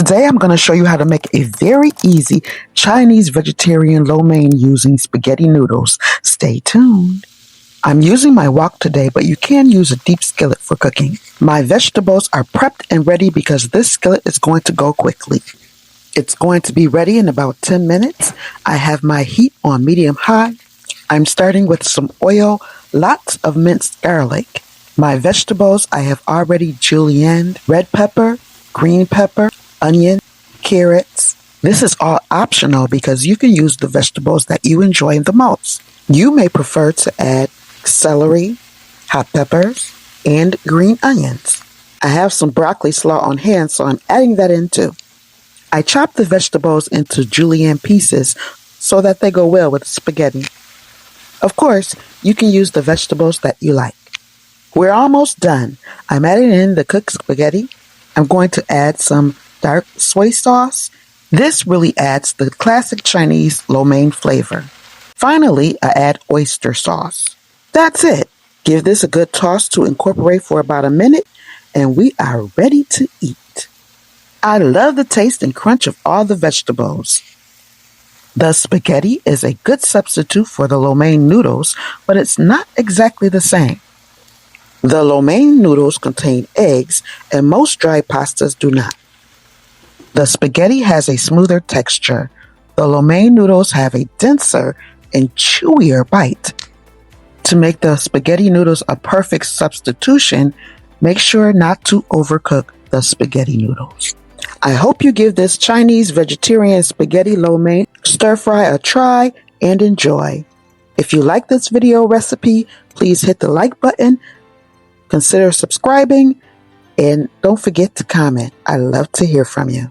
Today I'm going to show you how to make a very easy Chinese vegetarian lo mein using spaghetti noodles. Stay tuned. I'm using my wok today, but you can use a deep skillet for cooking. My vegetables are prepped and ready because this skillet is going to go quickly. It's going to be ready in about 10 minutes. I have my heat on medium-high. I'm starting with some oil, lots of minced garlic. My vegetables I have already julienned, red pepper, green pepper, onion, carrots. This is all optional because you can use the vegetables that you enjoy the most. You may prefer to add celery, hot peppers, and green onions. I have some broccoli slaw on hand, so I'm adding that in too. I chop the vegetables into julienne pieces so that they go well with spaghetti. Of course, you can use the vegetables that you like. We're almost done. I'm adding in the cooked spaghetti. I'm going to add some dark soy sauce. This really adds the classic Chinese lo mein flavor. Finally, I add oyster sauce. That's it. Give this a good toss to incorporate for about a minute, and we are ready to eat. I love the taste and crunch of all the vegetables. The spaghetti is a good substitute for the lo mein noodles, but it's not exactly the same. The lo mein noodles contain eggs, and most dry pastas do not. The spaghetti has a smoother texture. The lo mein noodles have a denser and chewier bite. To make the spaghetti noodles a perfect substitution, make sure not to overcook the spaghetti noodles. I hope you give this Chinese vegetarian spaghetti lo mein stir fry a try and enjoy. If you like this video recipe, please hit the like button, consider subscribing, and don't forget to comment. I love to hear from you.